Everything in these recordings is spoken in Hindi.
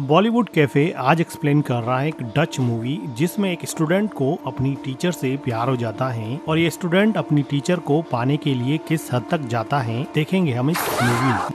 बॉलीवुड कैफे आज एक्सप्लेन कर रहा है एक डच मूवी जिसमें एक स्टूडेंट को अपनी टीचर से प्यार हो जाता है और ये स्टूडेंट अपनी टीचर को पाने के लिए किस हद तक जाता है देखेंगे हम इस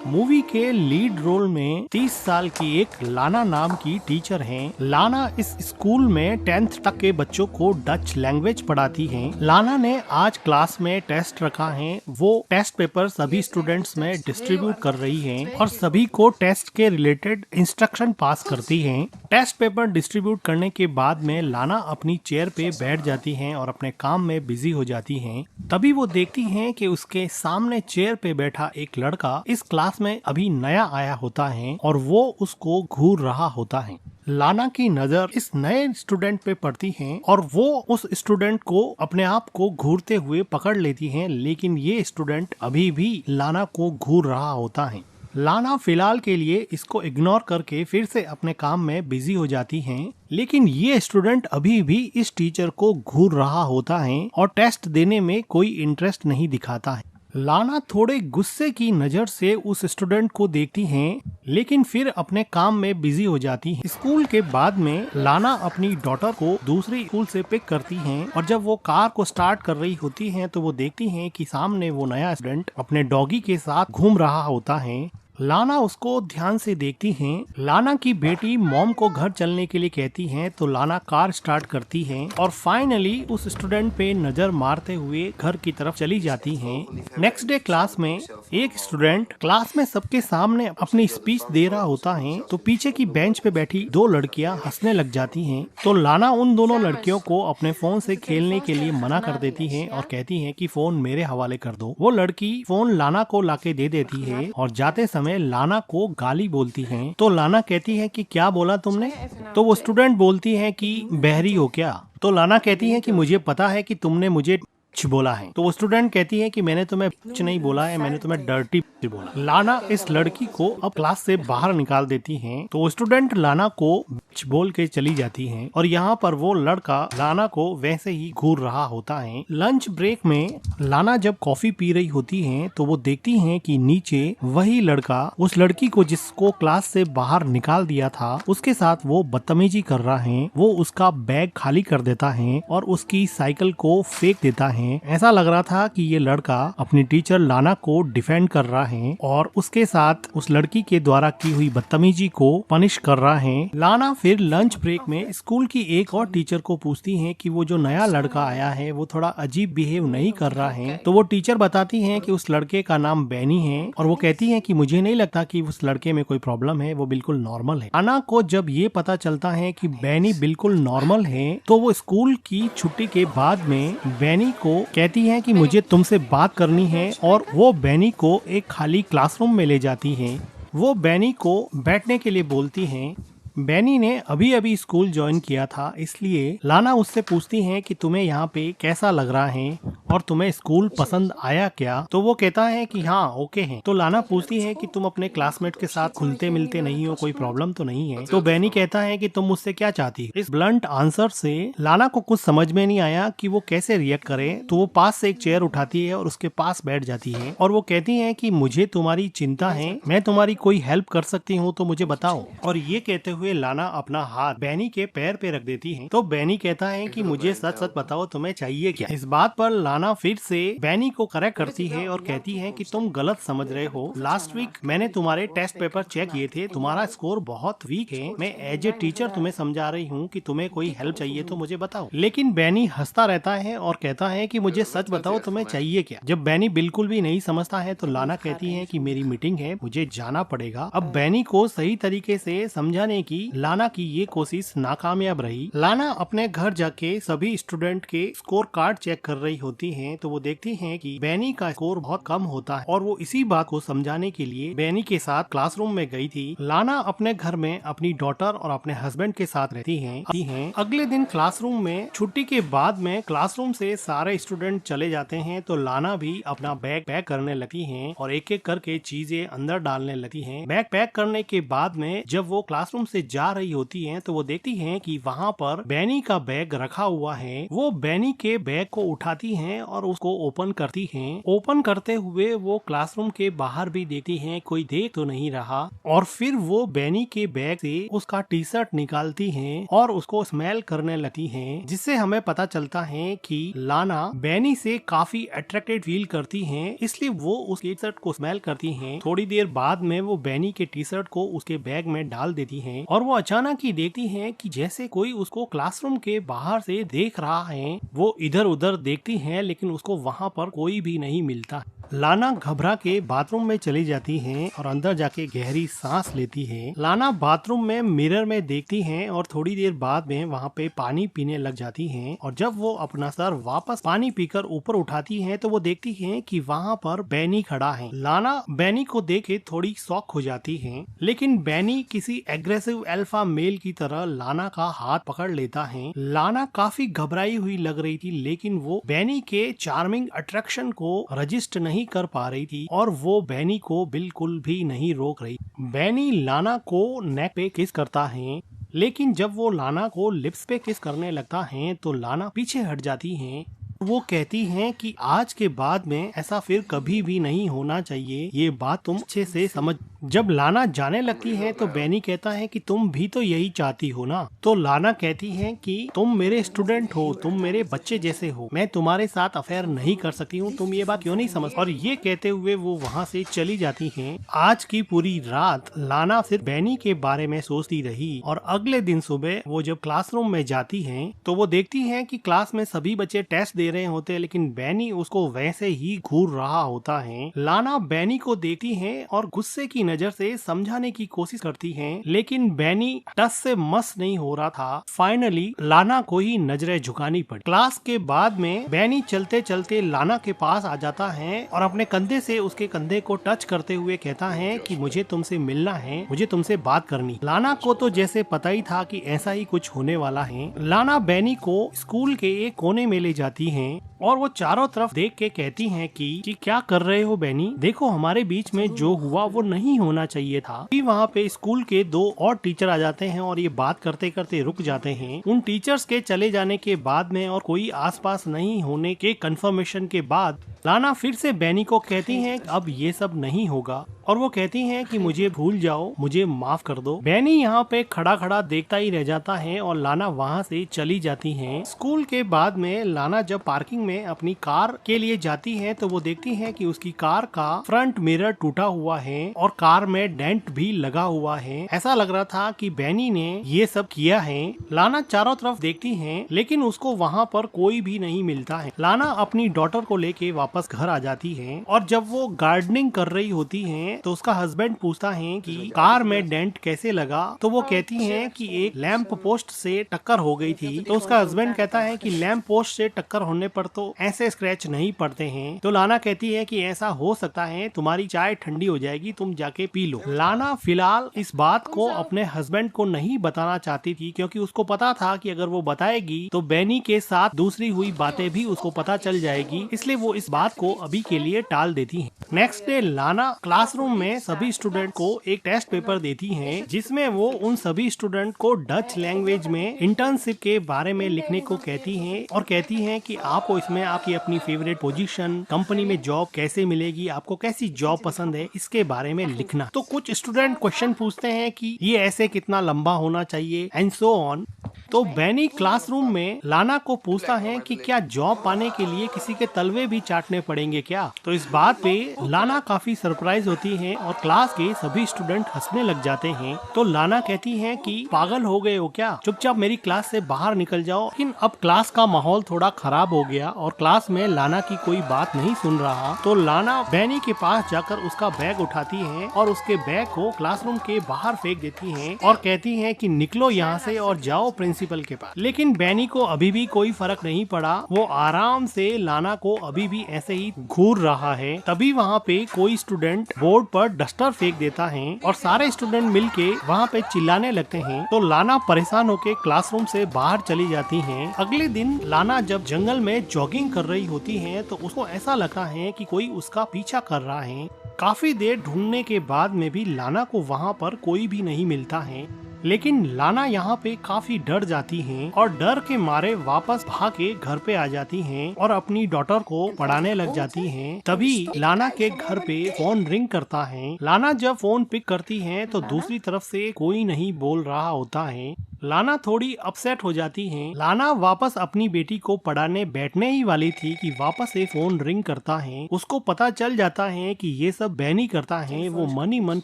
मूवी के लीड रोल में 30 साल की एक लाना नाम की टीचर है। लाना इस स्कूल में 10th तक के बच्चों को डच लैंग्वेज पढ़ाती है। लाना ने आज क्लास में टेस्ट रखा है। वो टेस्ट पेपर सभी स्टूडेंट्स में डिस्ट्रीब्यूट कर रही है और सभी को टेस्ट के रिलेटेड इंस्ट्रक्शन पास करती हैं। टेस्ट पेपर डिस्ट्रीब्यूट करने के बाद में लाना अपनी चेयर पे बैठ जाती हैं और अपने काम में बिजी हो जाती हैं। तभी वो देखती हैं कि उसके सामने चेयर पे बैठा एक लड़का इस क्लास में अभी नया आया होता है और वो उसको घूर रहा होता है। लाना की नजर इस नए स्टूडेंट पे पड़ती है और वो उस स्टूडेंट को अपने आप को घूरते हुए पकड़ लेती है, लेकिन ये स्टूडेंट अभी भी लाना को घूर रहा होता है। लाना फिलहाल के लिए इसको इग्नोर करके फिर से अपने काम में बिजी हो जाती हैं, लेकिन ये स्टूडेंट अभी भी इस टीचर को घूर रहा होता है और टेस्ट देने में कोई इंटरेस्ट नहीं दिखाता है। लाना थोड़े गुस्से की नजर से उस स्टूडेंट को देखती हैं, लेकिन फिर अपने काम में बिजी हो जाती है। स्कूल के बाद में लाना अपनी डॉटर को दूसरी स्कूल से पिक करती हैं और जब वो कार को स्टार्ट कर रही होती हैं तो वो देखती हैं कि सामने वो नया स्टूडेंट अपने डॉगी के साथ घूम रहा होता है। लाना उसको ध्यान से देखती हैं। लाना की बेटी मॉम को घर चलने के लिए कहती हैं तो लाना कार स्टार्ट करती है और फाइनली उस स्टूडेंट पे नजर मारते हुए घर की तरफ चली जाती हैं। नेक्स्ट डे क्लास में एक स्टूडेंट क्लास में सबके सामने अपनी स्पीच दे रहा होता है तो पीछे की बेंच पे बैठी दो लड़कियां हंसने लग जाती हैं। तो लाना उन दोनों लड़कियों को अपने फोन से खेलने के लिए मना कर देती है और कहती है कि फोन मेरे हवाले कर दो। वो लड़की फोन लाना को लाके दे देती है और जाते समय लाना को गाली बोलती हैं। तो लाना कहती है कि क्या बोला तुमने? तो वो स्टूडेंट बोलती है कि बहरी हो क्या? तो लाना कहती है कि मुझे पता है कि तुमने मुझे बोला है। तो वो स्टूडेंट कहती है कि मैंने तुम्हें कुछ नहीं बोला है, मैंने तुम्हें डर्टी बोला। लाना इस लड़की को अब क्लास से बाहर निकाल देती हैं। तो वो स्टूडेंट लाना को बोल के चली जाती हैं और यहाँ पर वो लड़का लाना को वैसे ही घूर रहा होता है। लंच ब्रेक में लाना जब कॉफी पी रही होती है तो वो देखती हैं कि नीचे वही लड़का उस लड़की को जिसको क्लास से बाहर निकाल दिया था उसके साथ वो बदतमीजी कर रहा है। वो उसका बैग खाली कर देता है और उसकी साइकिल को फेंक देता है। ऐसा लग रहा था कि ये लड़का अपनी टीचर लाना को डिफेंड कर रहा है और उसके साथ उस लड़की के द्वारा की हुई बदतमीजी को पनिश कर रहा है। लाना फिर लंच ब्रेक में स्कूल की एक और टीचर को पूछती है कि वो जो नया लड़का आया है वो थोड़ा अजीब बिहेव नहीं कर रहा है। तो वो टीचर बताती है कि उस लड़के का नाम बैनी है और वो कहती है कि मुझे नहीं लगता कि उस लड़के में कोई प्रॉब्लम है, वो बिल्कुल नॉर्मल है। लाना को जब ये पता चलता है कि बैनी बिल्कुल नॉर्मल है तो वो स्कूल की छुट्टी के बाद में बैनी को कहती है कि मुझे तुमसे बात करनी है और वो बैनी को एक खाली क्लासरूम में ले जाती है। वो बैनी को बैठने के लिए बोलती है। बैनी ने अभी अभी स्कूल ज्वाइन किया था, इसलिए लाना उससे पूछती है कि तुम्हें यहाँ पे कैसा लग रहा है और तुम्हें स्कूल पसंद आया क्या? तो वो कहता है कि हाँ ओके है। तो लाना पूछती है कि तुम अपने क्लासमेट के साथ खुलते मिलते नहीं हो, कोई प्रॉब्लम तो नहीं है? तो बैनी कहता है कि तुम मुझसे क्या चाहती हो? इस ब्लंट आंसर से लाना को कुछ समझ में नहीं आया कि वो कैसे रिएक्ट करे। तो वो पास से एक चेयर उठाती है और उसके पास बैठ जाती है और वो कहती है कि मुझे तुम्हारी चिंता है, मैं तुम्हारी कोई हेल्प कर सकती हूँ तो मुझे बताओ। और ये कहते हुए लाना अपना हाथ बैनी के पैर पे रख देती है। तो बैनी कहता है कि मुझे सच सच बताओ तुम्हें चाहिए क्या? इस बात पर लाना फिर से बैनी को करेक्ट करती है और कहती है कि तुम गलत समझ रहे हो। लास्ट वीक मैंने तुम्हारे टेस्ट पेपर चेक किए थे, तुम्हारा स्कोर बहुत वीक है। मैं एज ए टीचर तुम्हें समझा रही हूँ कि तुम्हें कोई हेल्प चाहिए तो मुझे बताओ। लेकिन बैनी हंसता रहता है और कहता है कि मुझे सच बताओ तुम्हें चाहिए क्या? जब बैनी बिल्कुल भी नहीं समझता है तो लाना कहती है कि मेरी मीटिंग है, मुझे जाना पड़ेगा। अब बैनी को सही तरीके से समझाने की लाना की ये कोशिश नाकामयाब रही। लाना अपने घर जाके सभी स्टूडेंट के स्कोर कार्ड चेक कर रही होती हैं तो वो देखती हैं कि बैनी का स्कोर बहुत कम होता है और वो इसी बात को समझाने के लिए बैनी के साथ क्लासरूम में गई थी। लाना अपने घर में अपनी डॉटर और अपने हस्बैंड के साथ रहती हैं। अगले दिन क्लासरूम में छुट्टी के बाद में क्लासरूम से सारे स्टूडेंट चले जाते हैं तो लाना भी अपना बैग पैक करने लगती है और एक एक करके चीजें अंदर डालने लगती है। बैग पैक करने के बाद में जब वो क्लासरूम से जा रही होती हैं तो वो देखती हैं कि वहाँ पर बैनी का बैग रखा हुआ है। वो बैनी के बैग को उठाती हैं और उसको ओपन करती हैं। ओपन करते हुए वो क्लासरूम के बाहर भी देखती हैं कोई देख तो नहीं रहा, और फिर वो बैनी के बैग से उसका टी शर्ट निकालती हैं और उसको स्मेल करने लगती हैं, जिससे हमें पता चलता है कि लाना बैनी से काफी अट्रैक्टेड फील करती हैं, इसलिए वो उस टी शर्ट को स्मेल करती हैं। थोड़ी देर बाद में वो बैनी के टी शर्ट को उसके बैग में डाल देती हैं और वो अचानक ही देखती हैं कि जैसे कोई उसको क्लासरूम के बाहर से देख रहा है। वो इधर उधर देखती हैं लेकिन उसको वहाँ पर कोई भी नहीं मिलता। लाना घबरा के बाथरूम में चली जाती हैं और अंदर जाके गहरी सांस लेती है। लाना बाथरूम में मिरर में देखती हैं और थोड़ी देर बाद में वहाँ पे पानी पीने लग जाती हैं, और जब वो अपना सर वापस पानी पीकर ऊपर उठाती हैं तो वो देखती हैं कि वहाँ पर बैनी खड़ा है। लाना बैनी को देख के थोड़ी शॉक हो जाती है, लेकिन बैनी किसी एग्रेसिव अल्फा मेल की तरह लाना का हाथ पकड़ लेता है। लाना काफी घबराई हुई लग रही थी, लेकिन वो बैनी के चार्मिंग अट्रैक्शन को रजिस्ट नहीं कर पा रही थी और वो बैनी को बिल्कुल भी नहीं रोक रही। बैनी लाना को नेक पे किस करता है, लेकिन जब वो लाना को लिप्स पे किस करने लगता है तो लाना पीछे हट जाती है। वो कहती हैं कि आज के बाद में ऐसा फिर कभी भी नहीं होना चाहिए, ये बात तुम अच्छे से समझ। जब लाना जाने लगती है तो बैनी कहता है कि तुम भी तो यही चाहती हो ना। तो लाना कहती है कि तुम मेरे स्टूडेंट हो, तुम मेरे बच्चे जैसे हो, मैं तुम्हारे साथ अफेयर नहीं कर सकती हूँ, तुम ये बात क्यों नहीं समझ। और ये कहते हुए वो वहाँ से चली जाती हैं। आज की पूरी रात लाना सिर्फ बैनी के बारे में सोचती रही, और अगले दिन सुबह वो जब क्लासरूम में जाती है तो वो देखती है कि क्लास में सभी बच्चे टेस्ट दे रहे होते हैं, लेकिन बैनी उसको वैसे ही घूर रहा होता है। लाना बैनी को देखती है और गुस्से की नजर से समझाने की कोशिश करती है, लेकिन बैनी टस से मस नहीं हो रहा था। फाइनली लाना को ही नजरें झुकानी पड़ी। क्लास के बाद में बैनी चलते चलते लाना के पास आ जाता है और अपने कंधे से उसके कंधे को टच करते हुए कहता है कि मुझे तुमसे मिलना है, मुझे तुमसे बात करनी। लाना को तो जैसे पता ही था कि ऐसा ही कुछ होने वाला है। लाना बैनी को स्कूल के एक कोने में ले जाती है और वो चारों तरफ देख के कहती हैं कि क्या कर रहे हो बैनी, देखो हमारे बीच में जो हुआ वो नहीं होना चाहिए था। फिर वहाँ पे स्कूल के दो और टीचर आ जाते हैं और ये बात करते करते रुक जाते हैं। उन टीचर्स के चले जाने के बाद में और कोई आसपास नहीं होने के कंफर्मेशन के बाद लाना फिर से बैनी को कहती हैं अब ये सब नहीं होगा, और वो कहती हैं कि मुझे भूल जाओ, मुझे माफ कर दो। बैनी यहाँ पे खड़ा खड़ा देखता ही रह जाता है और लाना वहाँ से चली जाती है। स्कूल के बाद में लाना जब पार्किंग में अपनी कार के लिए जाती है तो वो देखती है कि उसकी कार का फ्रंट मिरर टूटा हुआ है और कार में डेंट भी लगा हुआ है। ऐसा लग रहा था कि बैनी ने ये सब किया है। लाना चारों तरफ देखती है लेकिन उसको वहाँ पर कोई भी नहीं मिलता है। लाना अपनी डॉटर को लेके वापस घर आ जाती है और जब वो गार्डनिंग कर रही होती है तो उसका हस्बैंड पूछता है कि कार में डेंट कैसे लगा, तो वो कहती है कि एक लैंप पोस्ट से टक्कर हो गई थी। तो उसका हस्बैंड कहता है कि लैंप पोस्ट से टक्कर होने पर तो ऐसे स्क्रैच नहीं पड़ते हैं। तो लाना कहती है कि ऐसा हो सकता है, तुम्हारी चाय ठंडी हो जाएगी, तुम जाके पी लो। लाना फिलहाल इस बात को अपने हस्बैंड को नहीं बताना चाहती थी क्योंकि उसको पता था कि अगर वो बताएगी तो बैनी के साथ दूसरी हुई बातें भी उसको पता चल जाएगी, इसलिए वो इस बात को अभी के लिए टाल देती है। नेक्स्ट डे लाना क्लासरूम में सभी स्टूडेंट को एक टेस्ट पेपर देती हैं जिसमें वो उन सभी स्टूडेंट को डच लैंग्वेज में इंटर्नशिप के बारे में लिखने को कहती हैं और कहती हैं कि आपको इसमें आपकी अपनी फेवरेट पोजीशन, कंपनी में जॉब कैसे मिलेगी, आपको कैसी जॉब पसंद है, इसके बारे में लिखना। तो कुछ स्टूडेंट क्वेश्चन पूछते हैं कि ये ऐसे कितना लंबा होना चाहिए एंड सो ऑन। तो बैनी क्लासरूम में लाना को पूछता है कि क्या जॉब पाने के लिए किसी के तलवे भी चाटने पड़ेंगे क्या। तो इस बात पे लाना काफी सरप्राइज होती है और क्लास के सभी स्टूडेंट हंसने लग जाते हैं। तो लाना कहती है कि पागल हो गए हो क्या, चुपचाप मेरी क्लास से बाहर निकल जाओ। लेकिन अब क्लास का माहौल थोड़ा खराब हो गया और क्लास में लाना की कोई बात नहीं सुन रहा। तो लाना बैनी के पास जाकर उसका बैग उठाती है और उसके बैग को क्लासरूम के बाहर फेंक देती है और कहती है कि निकलो यहाँ से और जाओ प्रिंसिपल के पास। लेकिन बैनी को अभी भी कोई फर्क नहीं पड़ा, वो आराम से लाना को अभी भी ऐसे ही घूर रहा है। तभी वहाँ पे कोई स्टूडेंट बोर्ड पर डस्टर फेंक देता है और सारे स्टूडेंट मिलके वहाँ पे चिल्लाने लगते हैं। तो लाना परेशान होके क्लासरूम से बाहर चली जाती है। अगले दिन लाना जब जंगल में जॉगिंग कर रही होती है तो उसको ऐसा लगता है कि कोई उसका पीछा कर रहा है। काफी देर ढूंढने के बाद में भी लाना को वहाँ पर कोई भी नहीं मिलता है। लेकिन लाना यहाँ पे काफी डर जाती हैं और डर के मारे वापस भाग के घर पे आ जाती हैं और अपनी डॉटर को पढ़ाने लग जाती हैं। तभी लाना के घर पे फोन रिंग करता है। लाना जब फोन पिक करती है तो दूसरी तरफ से कोई नहीं बोल रहा होता है। लाना थोड़ी अपसेट हो जाती है। लाना वापस अपनी बेटी को पढ़ाने बैठने ही वाली थी कि वापस से फोन रिंग करता है। उसको पता चल जाता है कि ये सब बैनी करता है। वो मन ही मन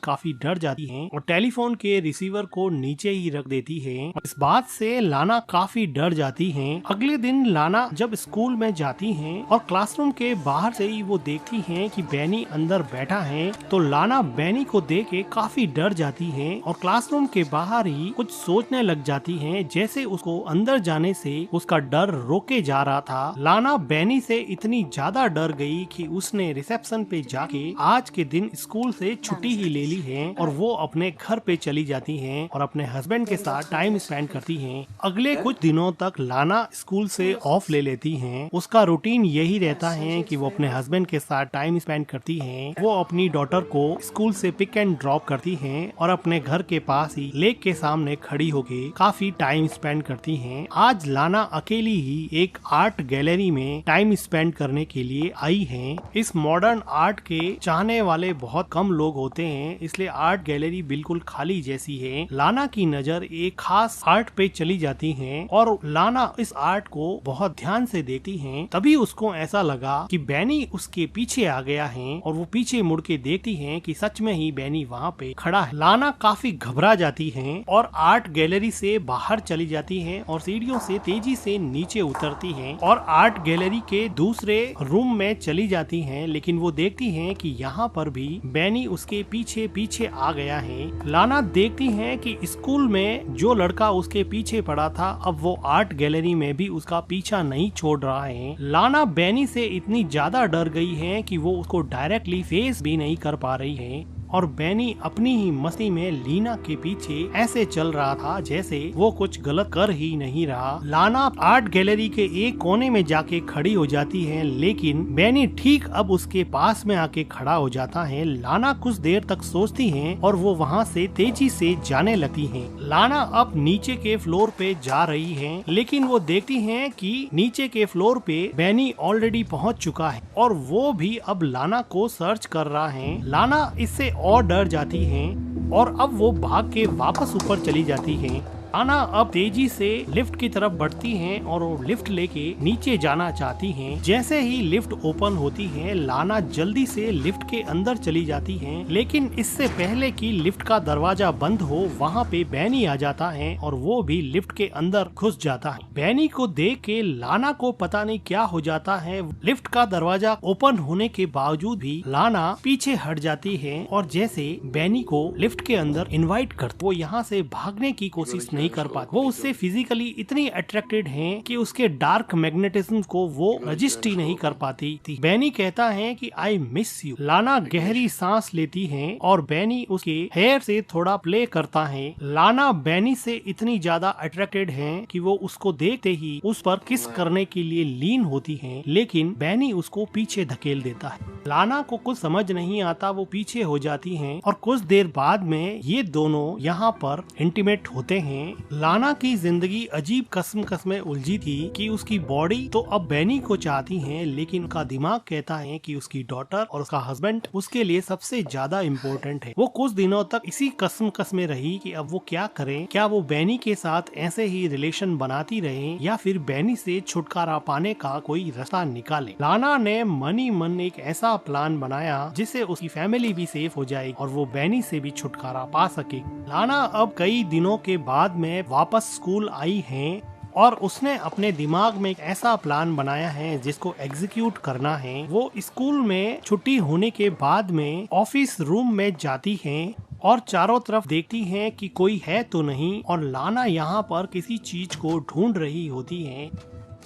काफी डर जाती है और टेलीफोन के रिसीवर को नीचे ही रख देती है। इस बात से लाना काफी डर जाती है। अगले दिन लाना जब स्कूल में जाती है और क्लासरूम के बाहर से ही वो देखती है कि बैनी अंदर बैठा है, तो लाना बैनी को देख के काफी डर जाती है और क्लासरूम के बाहर ही कुछ सोचने लग जाती है, जैसे उसको अंदर जाने से उसका डर रोके जा रहा था। लाना बैनी से इतनी ज्यादा डर गई कि उसने रिसेप्शन पे जाके आज के दिन स्कूल से छुट्टी ही ले ली है और वो अपने घर पे चली जाती है और अपने हस्बैंड के साथ टाइम स्पेंड करती है। अगले कुछ दिनों तक लाना स्कूल से ऑफ ले लेती है। उसका रूटीन यही रहता है कि वो अपने हस्बैंड के साथ टाइम स्पेंड करती है। वो अपनी डॉटर को स्कूल से पिक एंड ड्रॉप करती है और अपने घर के पास ही लेक के सामने खड़ी होके काफी टाइम स्पेंड करती हैं। आज लाना अकेली ही एक आर्ट गैलरी में टाइम स्पेंड करने के लिए आई है। इस मॉडर्न आर्ट के चाहने वाले बहुत कम लोग होते हैं, इसलिए आर्ट गैलरी बिल्कुल खाली जैसी है। लाना की नजर एक खास आर्ट पे चली जाती है और लाना इस आर्ट को बहुत ध्यान से देखती है। तभी उसको ऐसा लगा कि बैनी उसके पीछे आ गया है और वो पीछे मुड़ के देखती है कि सच में ही बैनी वहाँ पे खड़ा है। लाना काफी घबरा जाती है और आर्ट गैलरी से बाहर चली जाती है और सीढ़ियों से तेजी से नीचे उतरती है और आर्ट गैलरी के दूसरे रूम में चली जाती है। लेकिन वो देखती है कि यहाँ पर भी बैनी उसके पीछे पीछे आ गया है। लाना देखती है कि स्कूल में जो लड़का उसके पीछे पड़ा था, अब वो आर्ट गैलरी में भी उसका पीछा नहीं छोड़ रहा है। लाना बैनी से इतनी ज्यादा डर गई है कि वो उसको डायरेक्टली फेस भी नहीं कर पा रही है और बैनी अपनी ही मस्ती में लीना के पीछे ऐसे चल रहा था जैसे वो कुछ गलत कर ही नहीं रहा। लाना आर्ट गैलरी के एक कोने में जाके खड़ी हो जाती है, लेकिन बैनी ठीक अब उसके पास में आके खड़ा हो जाता है। लाना कुछ देर तक सोचती है और वो वहाँ से तेजी से जाने लगती है। लाना अब नीचे के फ्लोर पे जा रही है, लेकिन वो देखती है कि नीचे के फ्लोर पे बैनी ऑलरेडी पहुँच चुका है और वो भी अब लाना को सर्च कर रहा है। लाना इससे और डर जाती हैं और अब वो भाग के वापस ऊपर चली जाती हैं। लाना अब तेजी से लिफ्ट की तरफ बढ़ती हैं और वो लिफ्ट लेके नीचे जाना चाहती हैं। जैसे ही लिफ्ट ओपन होती है, लाना जल्दी से लिफ्ट के अंदर चली जाती है, लेकिन इससे पहले कि लिफ्ट का दरवाजा बंद हो, वहाँ पे बैनी आ जाता है और वो भी लिफ्ट के अंदर घुस जाता है। बैनी को देख के लाना को पता नहीं क्या हो जाता है। लिफ्ट का दरवाजा ओपन होने के बावजूद भी लाना पीछे हट जाती है और जैसे बैनी को लिफ्ट के अंदर इनवाइट कर, वो यहाँ से भागने की कोशिश नहीं कर पाती। वो उससे फिजिकली इतनी अट्रैक्टेड हैं कि उसके डार्क मैग्नेटिज्म को वो रजिस्ट ही नहीं कर पाती थी। बैनी कहता है कि आई मिस यू। लाना गहरी सांस लेती है और बैनी उसके हेयर से थोड़ा प्ले करता है। लाना बैनी से इतनी ज्यादा अट्रैक्टेड है कि वो उसको देखते ही उस पर किस करने के लिए लीन होती है, लेकिन बैनी उसको पीछे धकेल देता है। लाना को कुछ समझ नहीं आता, वो पीछे हो जाती हैं और कुछ देर बाद में ये दोनों यहाँ पर इंटीमेट होते हैं। लाना की जिंदगी अजीब कस्म में उलझी थी कि उसकी बॉडी तो अब बैनी को चाहती है, लेकिन उसका दिमाग कहता है कि उसकी डॉटर और उसका हस्बैंड उसके लिए सबसे ज्यादा इम्पोर्टेंट है। वो कुछ दिनों तक इसी कस्म में रही कि अब वो क्या करे। क्या वो बैनी के साथ ऐसे ही रिलेशन बनाती रहे या फिर बैनी से छुटकारा पाने का कोई रास्ता निकाले। लाना ने मन ही मन एक ऐसा प्लान बनाया जिससे उसकी फैमिली भी सेफ हो जाएगी और वो बैनी से भी छुटकारा पा सके। लाना अब कई दिनों के बाद में वापस स्कूल आई है और उसने अपने दिमाग में एक ऐसा प्लान बनाया है जिसको एग्जीक्यूट करना है। वो स्कूल में छुट्टी होने के बाद में ऑफिस रूम में जाती है और चारों तरफ देखती हैं कि कोई है तो नहीं, और लाना यहाँ पर किसी चीज को ढूंढ रही होती है।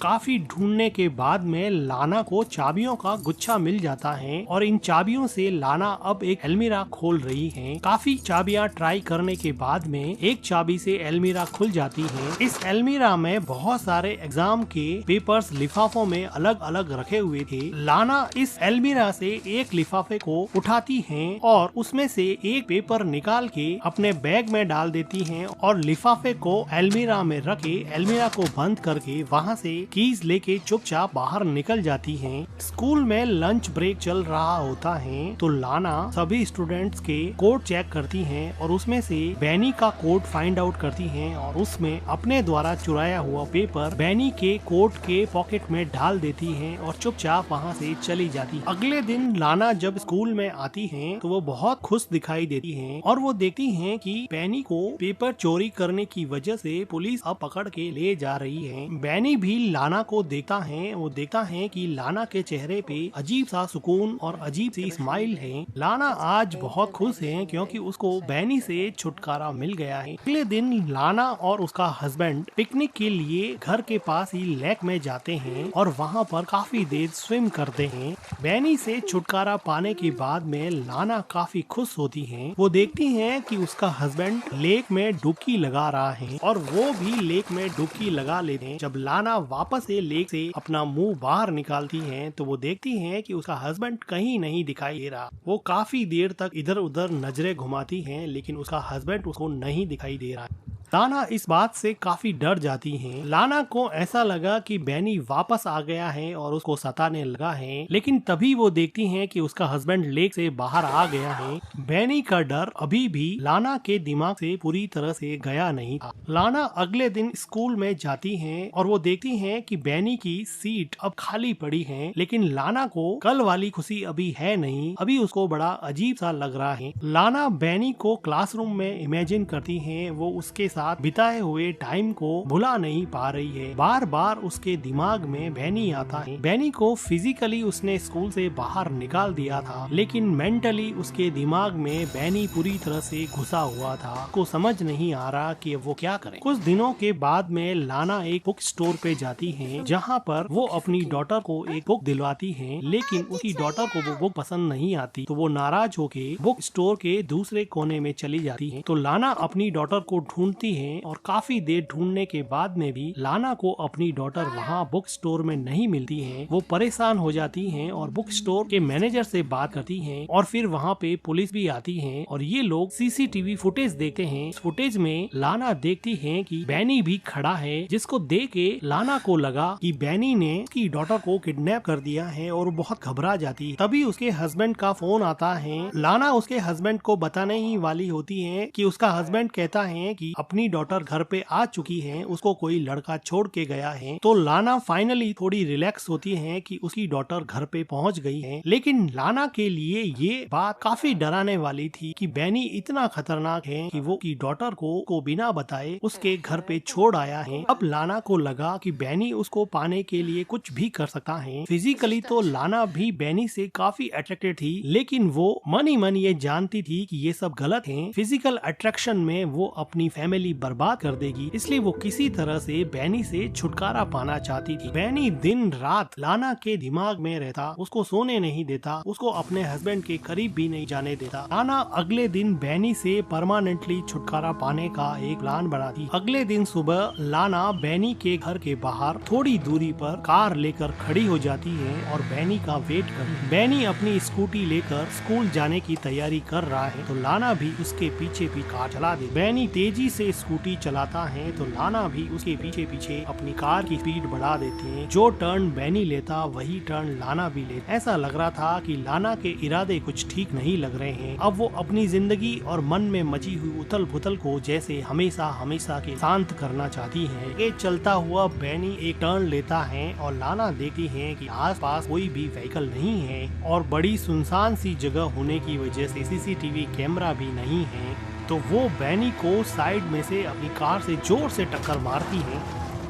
काफी ढूंढने के बाद में लाना को चाबियों का गुच्छा मिल जाता है और इन चाबियों से लाना अब एक अलमीरा खोल रही है। काफी चाबियां ट्राई करने के बाद में एक चाबी से अलमीरा खुल जाती है। इस अलमीरा में बहुत सारे एग्जाम के पेपर्स लिफाफों में अलग अलग रखे हुए थे। लाना इस अलमीरा से एक लिफाफे को उठाती है और उसमें से एक पेपर निकाल के अपने बैग में डाल देती है और लिफाफे को अलमीरा में रख के अलमीरा को बंद करके वहाँ से कीज लेके चुपचाप बाहर निकल जाती है। स्कूल में लंच ब्रेक चल रहा होता है तो लाना सभी स्टूडेंट्स के कोड चेक करती है और उसमें से बैनी का कोड फाइंड आउट करती है और उसमें अपने द्वारा चुराया हुआ पेपर बैनी के कोट के पॉकेट में डाल देती है और चुपचाप वहाँ से चली जाती है। अगले दिन लाना जब स्कूल में आती है तो वो बहुत खुश दिखाई देती है और वो देखती है कि बैनी को पेपर चोरी करने की वजह से पुलिस अब पकड़ के ले जा रही है। बैनी भी लाना को देखता है, वो देखता है कि लाना के चेहरे पे अजीब सा सुकून और अजीब सी स्माइल है। लाना आज बहुत खुश है क्योंकि उसको बैनी से छुटकारा मिल गया है। अगले दिन लाना और उसका हस्बैंड पिकनिक के लिए घर के पास ही लेक में जाते हैं और वहाँ पर काफी देर स्विम करते हैं। बैनी से छुटकारा पाने के बाद में लाना काफी खुश होती है। वो देखती है कि उसका हस्बैंड लेक में डुबकी लगा रहा है और वो भी लेक में डुबकी लगा लेते हैं। जब लाना वापस से लेक से अपना मुंह बाहर निकालती है तो वो देखती है कि उसका हस्बैंड कहीं नहीं दिखाई दे रहा। वो काफी देर तक इधर उधर नजरें घुमाती है लेकिन उसका हस्बैंड उसको नहीं दिखाई दे रहा है। लाना इस बात से काफी डर जाती है। लाना को ऐसा लगा कि बैनी वापस आ गया है और उसको सताने लगा है, लेकिन तभी वो देखती है कि उसका हस्बैंड लेक से बाहर आ गया है। बैनी का डर अभी भी लाना के दिमाग से पूरी तरह से गया नहीं था। लाना अगले दिन स्कूल में जाती है और वो देखती है कि बैनी की सीट अब खाली पड़ी है, लेकिन लाना को कल वाली खुशी अभी है नहीं। अभी उसको बड़ा अजीब सा लग रहा है। लाना बैनी को क्लासरूम में इमेजिन करती है, वो उसके साथ बिताए हुए टाइम को भुला नहीं पा रही है। बार बार उसके दिमाग में बैनी आता है। बैनी को फिजिकली उसने स्कूल से बाहर निकाल दिया था, लेकिन मेंटली उसके दिमाग में बैनी पूरी तरह से घुसा हुआ था। को समझ नहीं आ रहा कि वो क्या करे। कुछ दिनों के बाद में लाना एक बुक स्टोर पे जाती है, जहाँ पर वो अपनी डॉटर को एक बुक दिलवाती है, लेकिन उसकी डॉटर को वो बुक पसंद नहीं आती, तो वो नाराज होके बुक स्टोर के दूसरे कोने में चली जाती है। तो लाना अपनी डॉटर को ढूंढती है और काफी देर ढूंढने के बाद में भी लाना को अपनी डॉटर वहाँ बुक स्टोर में नहीं मिलती है। वो परेशान हो जाती है और बुक स्टोर के मैनेजर से बात करती है और फिर वहाँ पे पुलिस भी आती है और ये लोग सीसीटीवी फुटेज देखते हैं। इस फुटेज में लाना देखती है कि बैनी भी खड़ा है, जिसको देख के लाना को लगा कि बैनी ने उसकी डॉटर को किडनैप कर दिया है और बहुत घबरा जाती है। तभी उसके हस्बैंड का फोन आता है। लाना उसके हस्बैंड को बताने ही वाली होती है कि उसका हस्बैंड कहता है कि अपनी डॉटर घर पे आ चुकी है, उसको कोई लड़का छोड़ के गया है। तो लाना फाइनली थोड़ी रिलैक्स होती है कि उसकी डॉटर घर पे पहुंच गई है, लेकिन लाना के लिए ये बात काफी डराने वाली थी कि बैनी इतना खतरनाक है कि वो की डॉटर को बिना बताए उसके घर पे छोड़ आया है। अब लाना को लगा कि बैनी उसको पाने के लिए कुछ भी कर सकता है। फिजिकली तो लाना भी बैनी से काफी अट्रैक्टेड थी, लेकिन वो मन ही मन ये जानती थी कि ये सब गलत है। फिजिकल अट्रैक्शन में वो अपनी फैमिली बर्बाद कर देगी, इसलिए वो किसी तरह से बैनी से छुटकारा पाना चाहती थी। बैनी दिन रात लाना के दिमाग में रहता, उसको सोने नहीं देता, उसको अपने हस्बैंड के करीब भी नहीं जाने देता। लाना अगले दिन बैनी से परमानेंटली छुटकारा पाने का एक प्लान बनाती। अगले दिन सुबह लाना बैनी के घर के बाहर थोड़ी दूरी पर कार लेकर खड़ी हो जाती है और बैनी का वेट कर। बैनी अपनी स्कूटी लेकर स्कूल जाने की तैयारी कर रहा है तो लाना भी उसके पीछे कार चला दे। बैनी तेजी से स्कूटी चलाता है तो लाना भी उसके पीछे पीछे अपनी कार की स्पीड बढ़ा देते हैं। जो टर्न बैनी लेता वही टर्न लाना भी लेता। ऐसा लग रहा था कि लाना के इरादे कुछ ठीक नहीं लग रहे हैं। अब वो अपनी जिंदगी और मन में मची हुई उथल पुथल को जैसे हमेशा हमेशा के शांत करना चाहती है। ये चलता हुआ बैनी एक टर्न लेता है और लाना देखती है कि आसपास कोई भी व्हीकल नहीं है और बड़ी सुनसान सी जगह होने की वजह से सीसीटीवी कैमरा भी नहीं है। तो वो बैनी को साइड में से अपनी कार से जोर से टक्कर मारती है,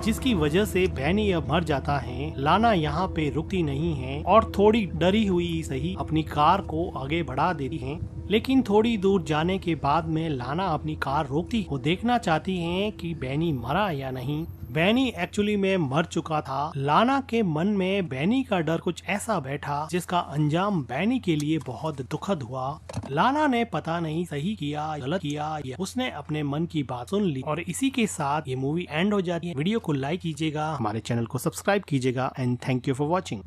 जिसकी वजह से बैनी अब मर जाता है। लाना यहाँ पे रुकती नहीं है और थोड़ी डरी हुई सही अपनी कार को आगे बढ़ा देती है, लेकिन थोड़ी दूर जाने के बाद में लाना अपनी कार रोकती। वो देखना चाहती है कि बैनी मरा या नहीं। बैनी एक्चुअली में मर चुका था। लाना के मन में बैनी का डर कुछ ऐसा बैठा जिसका अंजाम बैनी के लिए बहुत दुखद हुआ। लाना ने पता नहीं सही किया गलत किया, या उसने अपने मन की बात सुन ली। और इसी के साथ ये मूवी एंड हो जाती है। वीडियो को लाइक कीजिएगा, हमारे चैनल को सब्सक्राइब कीजिएगा and thank you for watching.